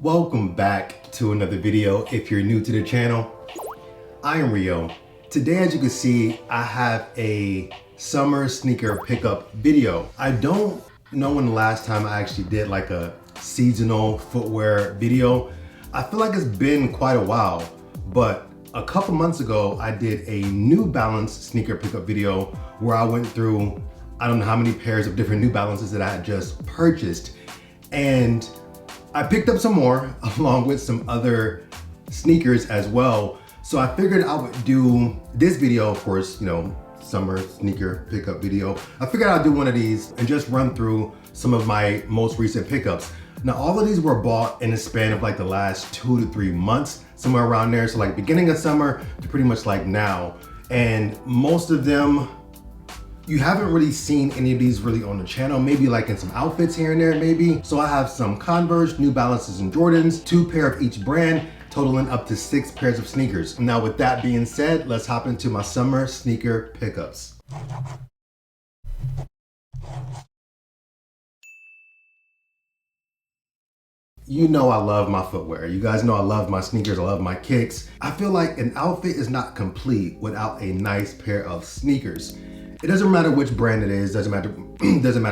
Welcome back to another video. If you're new to the channel, I am Rio. Today, as you can see, I have a summer sneaker pickup video. I don't know when the last time I actually did like a seasonal footwear video. I feel like it's been quite a while, but a couple months ago, I did a New Balance sneaker pickup video where I went through, I don't know how many pairs of different New Balances that I had just purchased. And I picked up some more along with some other sneakers as well. So I figured I would do this video, of course, you know, summer sneaker pickup video. I figured I'd do one of these and just run through some of my most recent pickups. Now, all of these were bought in the span of like the last 2 to 3 months, somewhere around there. So like beginning of summer to pretty much like now. And most of them, you haven't really seen any of these really on the channel, maybe like in some outfits here and there, maybe. So I have some Converse, New Balances, and Jordans, 2 pair of each brand, totaling up to 6 pairs of sneakers. Now with that being said, let's hop into my summer sneaker pickups. You know I love my footwear. You guys know I love my sneakers, I love my kicks. I feel like an outfit is not complete without a nice pair of sneakers. It doesn't matter which brand it is, doesn't matter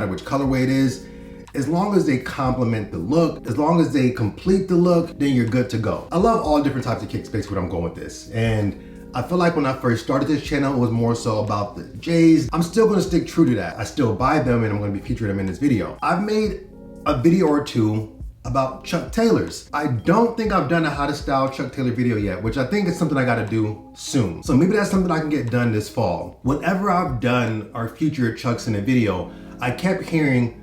which colorway it is. As long as they complement the look, as long as they complete the look, then you're good to go. I love all different types of kicks, basically where I'm going with this. And I feel like when I first started this channel, it was more so about the J's. I'm still gonna stick true to that. I still buy them and I'm gonna be featuring them in this video. I've made a video or two about Chuck Taylors. I don't think I've done a how to style Chuck Taylor video yet, which I think is something I gotta do soon. So maybe that's something I can get done this fall. Whenever I've done our future Chucks in a video, I kept reading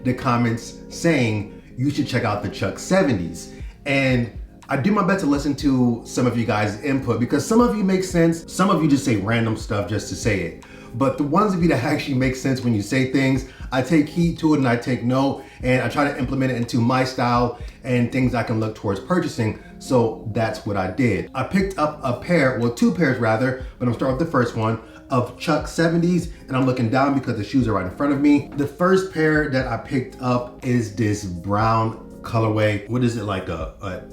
the comments saying you should check out the Chuck 70s. And I do my best to listen to some of you guys' input because some of you make sense, some of you just say random stuff just to say it. But the ones of you that actually make sense when you say things, I take heed to it and I take note and I try to implement it into my style and things I can look towards purchasing. So that's what I did. I picked up a pair, well 2 pairs rather, but I'm starting with the first one of Chuck 70s and I'm looking down because the shoes are right in front of me. The first pair that I picked up is this brown colorway. What is it, like a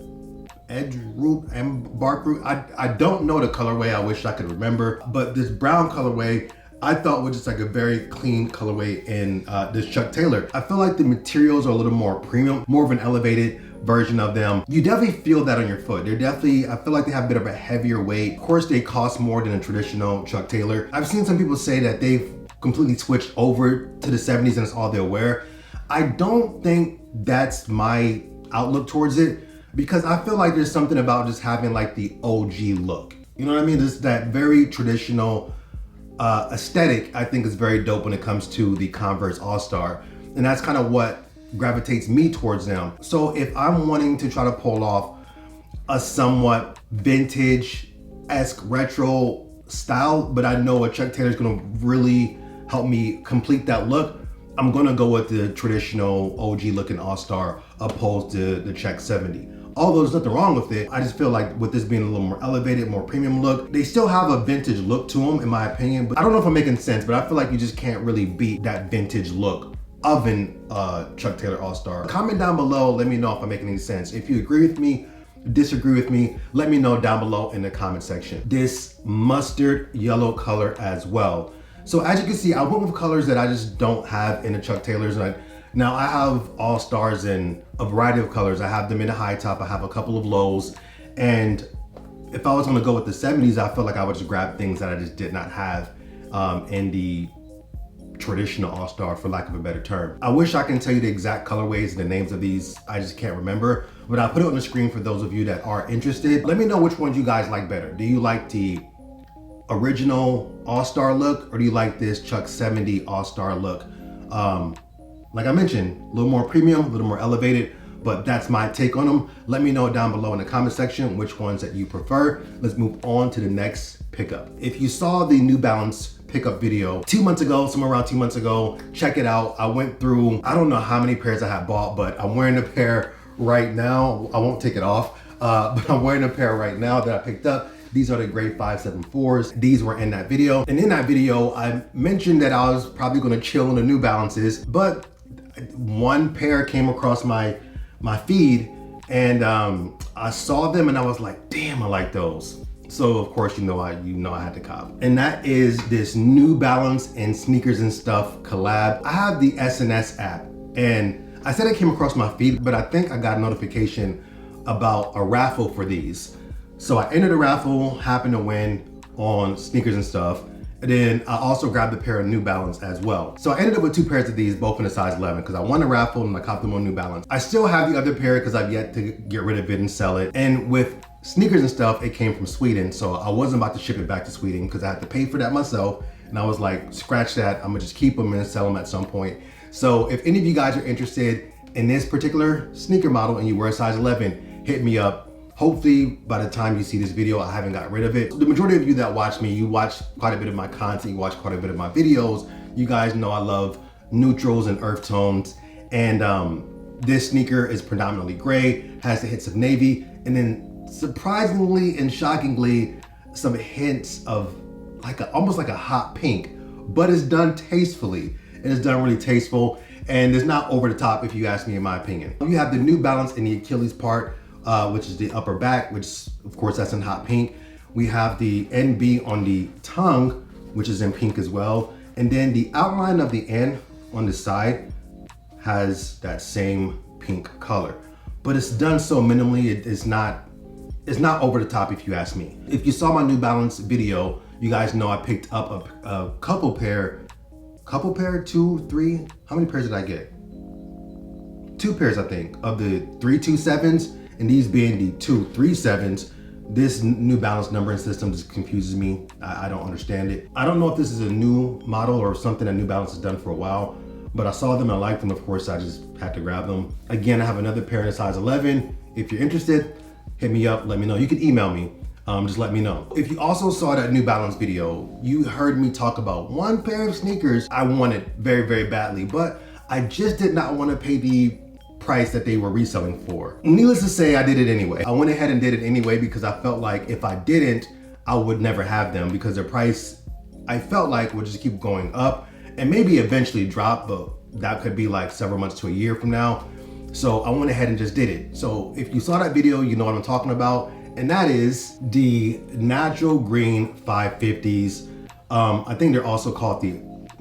edge root and bark root? I don't know the colorway, I wish I could remember, but this brown colorway I thought was just like a very clean colorway in this Chuck Taylor. I feel like the materials are a little more premium, more of an elevated version of them. You definitely feel that on your foot. They're definitely, I feel like they have a bit of a heavier weight. Of course, they cost more than a traditional Chuck Taylor. I've seen some people say that they've completely switched over to the 70s and it's all they'll wear. I don't think that's my outlook towards it because I feel like there's something about just having like the OG look. You know what I mean? Just that very traditional aesthetic, I think is very dope when it comes to the Converse All-Star. And that's kind of what gravitates me towards them. So if I'm wanting to try to pull off a somewhat vintage-esque retro style, but I know a Chuck Taylor's gonna really help me complete that look, I'm gonna go with the traditional OG looking All-Star opposed to the Chuck 70. Although there's nothing wrong with it, I just feel like with this being a little more elevated, more premium look, they still have a vintage look to them in my opinion, but I don't know if I'm making sense, but I feel like you just can't really beat that vintage look of an Chuck Taylor All-Star. Comment down below, let me know if I'm making any sense. If you agree with me, disagree with me, let me know down below in the comment section. This mustard yellow color as well. So as you can see, I went with colors that I just don't have in the Chuck Taylors. Now I have All-Stars in a variety of colors. I have them in a high top, I have a couple of lows. And if I was gonna go with the 70s, I feel like I would just grab things that I just did not have in the traditional All-Star, for lack of a better term. I wish I can tell you the exact colorways and the names of these, I just can't remember. But I'll put it on the screen for those of you that are interested. Let me know which ones you guys like better. Do you like the original All-Star look or do you like this Chuck 70 All-Star look? Like I mentioned, a little more premium, a little more elevated, but that's my take on them. Let me know down below in the comment section which ones that you prefer. Let's move on to the next pickup. If you saw the New Balance pickup video 2 months ago, somewhere around 2 months ago, check it out. I went through, I don't know how many pairs I had bought, but I'm wearing a pair right now. I won't take it off, but I'm wearing a pair right now that I picked up. These are the gray 574s. These were in that video. And in that video, I mentioned that I was probably gonna chill on the New Balances, but one pair came across my feed, and I saw them and I was like, damn, I like those. So of course, you know I had to cop. And that is this New Balance and Sneakers and Stuff collab. I have the SNS app, and I said it came across my feed, but I think I got a notification about a raffle for these. So I entered a raffle, happened to win on Sneakers and Stuff. And then I also grabbed a pair of New Balance as well. So I ended up with 2 pairs of these, both in a size 11, because I won the raffle and I copped them on New Balance. I still have the other pair because I've yet to get rid of it and sell it. And with Sneakers and Stuff, it came from Sweden. So I wasn't about to ship it back to Sweden because I had to pay for that myself. And I was like, scratch that, I'm gonna just keep them and sell them at some point. So if any of you guys are interested in this particular sneaker model and you wear a size 11, hit me up. Hopefully by the time you see this video, I haven't got rid of it. The majority of you that watch me, you watch quite a bit of my content, you watch quite a bit of my videos. You guys know I love neutrals and earth tones. And this sneaker is predominantly gray, has the hits of navy, and then surprisingly and shockingly, some hints of almost like a hot pink, but it's done tastefully. And it's done really tasteful, and it's not over the top if you ask me in my opinion. You have the New Balance in the Achilles part, which is the upper back, which of course that's in hot pink. We have the NB on the tongue, which is in pink as well. And then the outline of the N on the side has that same pink color. But it's done so minimally, it's not over the top if you ask me. If you saw my New Balance video, you guys know I picked up a couple pair, 2, 3, how many pairs did I get? 2 pairs, I think, of the 327s, and these being the 237s. This New Balance numbering system just confuses me. I don't understand it. I don't know if this is a new model or something that New Balance has done for a while, but I saw them and I liked them. Of course, I just had to grab them. Again, I have another pair in a size 11. If you're interested, hit me up, let me know. You can email me, just let me know. If you also saw that New Balance video, you heard me talk about one pair of sneakers I wanted very, very badly, but I just did not want to pay the price that they were reselling for. Needless to say, I did it anyway. I went ahead and did it anyway because I felt like if I didn't, I would never have them because their price, I felt like, would just keep going up and maybe eventually drop, but that could be like several months to a year from now. So I went ahead and just did it. So if you saw that video, you know what I'm talking about, and that is the natural green 550s. I think they're also called the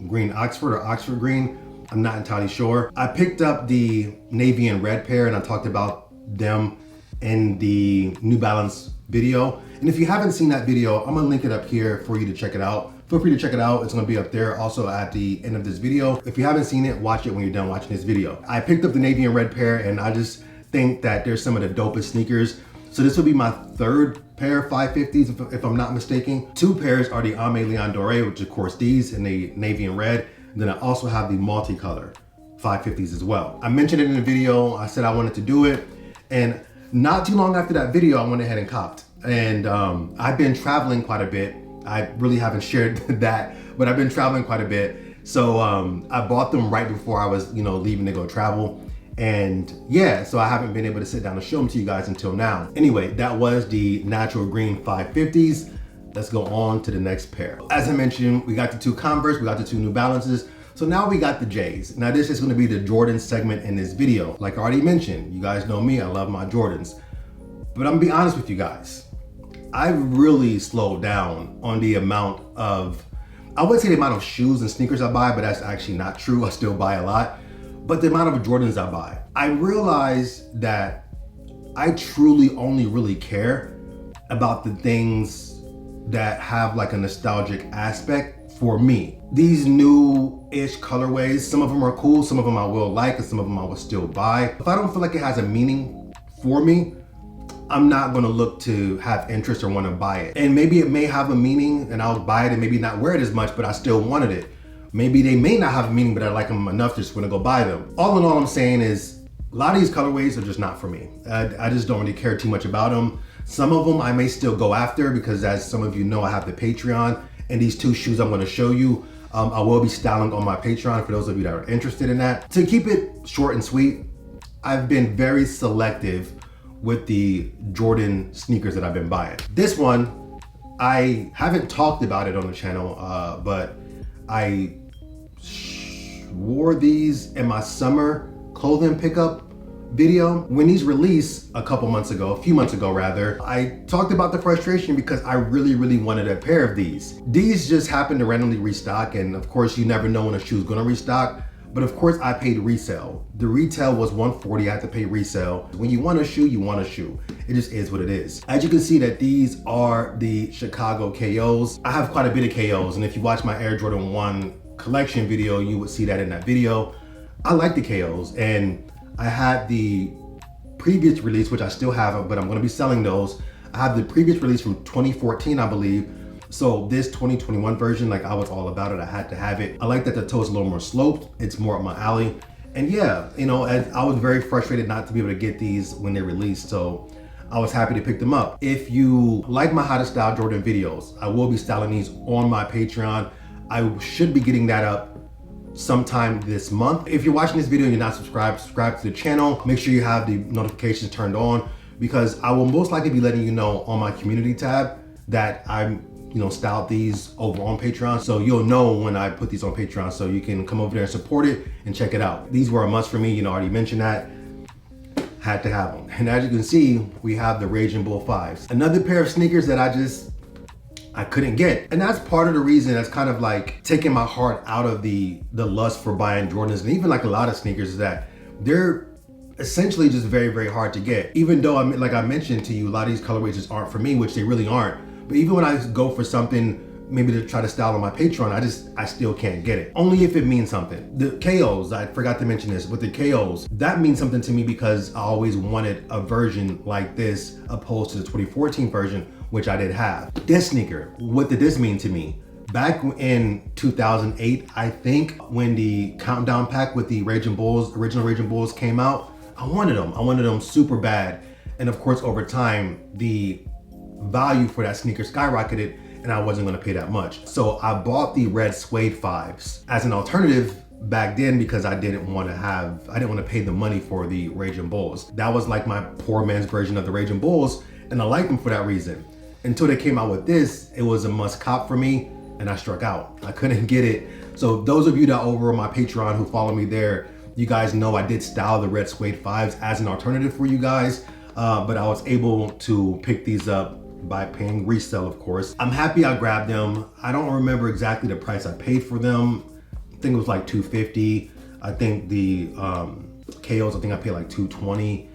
green Oxford or Oxford green. I'm not entirely sure. I picked up the navy and red pair and I talked about them in the New Balance video. And if you haven't seen that video, I'm gonna link it up here for you to check it out. Feel free to check it out. It's gonna be up there also at the end of this video. If you haven't seen it, watch it when you're done watching this video. I picked up the navy and red pair and I just think that they're some of the dopest sneakers. So this will be my 3rd pair of 550s if I'm not mistaken. 2 pairs are the Aimé Leon Dore, which of course these in the navy and red. And then I also have the multicolor 550s as well. I mentioned it in the video, I said I wanted to do it. And not too long after that video, I went ahead and copped. And I've been traveling quite a bit. I really haven't shared that, but I've been traveling quite a bit. So I bought them right before I was, leaving to go travel. And yeah, so I haven't been able to sit down and show them to you guys until now. Anyway, that was the natural green 550s. Let's go on to the next pair. As I mentioned, we got the 2 Converse, we got the 2 New Balances. So now we got the J's. Now this is gonna be the Jordan segment in this video. Like I already mentioned, you guys know me, I love my Jordans. But I'm gonna be honest with you guys. I've really slowed down on the amount of, I wouldn't say the amount of shoes and sneakers I buy, but that's actually not true. I still buy a lot. But the amount of Jordans I buy. I realize that I truly only really care about the things that have like a nostalgic aspect for me. These new-ish colorways, some of them are cool, some of them I will like, and some of them I will still buy. If I don't feel like it has a meaning for me, I'm not gonna look to have interest or wanna buy it. And maybe it may have a meaning and I'll buy it and maybe not wear it as much, but I still wanted it. Maybe they may not have a meaning, but I like them enough just wanna go buy them. All in all, I'm saying is, a lot of these colorways are just not for me. I just don't really care too much about them. Some of them I may still go after because as some of you know, I have the Patreon, and these 2 shoes I'm gonna show you, I will be styling on my Patreon for those of you that are interested in that. To keep it short and sweet, I've been very selective with the Jordan sneakers that I've been buying. This one, I haven't talked about it on the channel, but wore these in my summer clothing pickup video. When these released a few months ago rather, I talked about the frustration because I really wanted a pair of these. These just happened to randomly restock, and of course you never know when a shoe's gonna restock. But of course I paid resale. The retail was $140, I had to pay resale. When you want a shoe, you want a shoe. It just is what it is. As you can see that these are the Chicago KOs. I have quite a bit of KOs, and if you watch my Air Jordan 1 collection video, you would see that in that video. I like the KOs, and I had the previous release, which I still have, but I'm gonna be selling those. I have the previous release from 2014, I believe. So this 2021 version, like, I was all about it. I had to have it. I like that the toe is a little more sloped. It's more up my alley. And yeah, you know, I was very frustrated not to be able to get these when they released. So I was happy to pick them up. If you like my how to style Jordan videos, I will be styling these on my Patreon. I should be getting that up sometime this month. If you're watching this video and you're not subscribed, subscribe to the channel. Make sure you have the notifications turned on, because I will most likely be letting you know on my community tab that I'm, you know, styled these over on Patreon. So you'll know when I put these on Patreon, so you can come over there and support it and check it out. These were a must for me, you know, I already mentioned that. Had to have them. And as you can see, we have the Raging Bull 5s. Another pair of sneakers that I couldn't get. And that's part of the reason that's kind of like taking my heart out of the lust for buying Jordans, and even like a lot of sneakers, is that they're essentially just very hard to get. Even though, like I mentioned to you, a lot of these colorways just aren't for me, which they really aren't. But even when I go for something maybe to try to style on my Patreon, I still can't get it. Only if it means something. The KOs, I forgot to mention this, but the KOs, that means something to me because I always wanted a version like this opposed to the 2014 version, which I did have. This sneaker, what did this mean to me? Back in 2008, I think, when the countdown pack with the Raging Bulls, original Raging Bulls came out, I wanted them. I wanted them super bad. And of course, over time, the value for that sneaker skyrocketed, and I wasn't gonna pay that much. So I bought the red suede 5s as an alternative back then, because I didn't want to pay the money for the Raging Bulls. That was like my poor man's version of the Raging Bulls, and I liked them for that reason. Until they came out with this, it was a must cop for me, and I struck out. I couldn't get it. So those of you that are over on my Patreon who follow me there, you guys know I did style the red suede 5s as an alternative for you guys, but I was able to pick these up by paying resale, of course. I'm happy I grabbed them. I don't remember exactly the price I paid for them. I think it was like $250. I think the KOs, I think I paid like $220.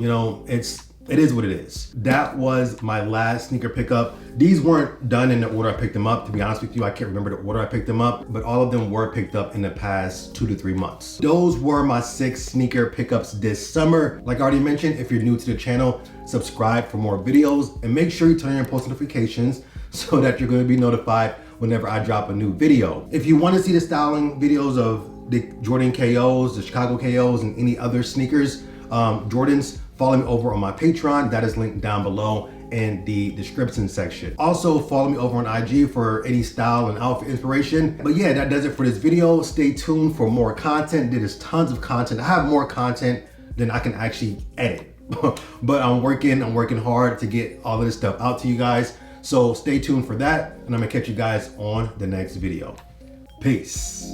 You know, it is what it is. That was my last sneaker pickup. These weren't done in the order I picked them up. To be honest with you, I can't remember the order I picked them up, but all of them were picked up in the past 2 to 3 months. Those were my 6 sneaker pickups this summer. Like I already mentioned, if you're new to the channel, subscribe for more videos, and make sure you turn on your post notifications so that you're gonna be notified whenever I drop a new video. If you wanna see the styling videos of the Jordan KOs, the Chicago KOs, and any other sneakers, Jordans, follow me over on my Patreon. That is linked down below in the description section. Also, follow me over on IG for any style and outfit inspiration. But yeah, that does it for this video. Stay tuned for more content. There is tons of content. I have more content than I can actually edit. But I'm working hard to get all of this stuff out to you guys. So stay tuned for that, and I'm gonna catch you guys on the next video. Peace.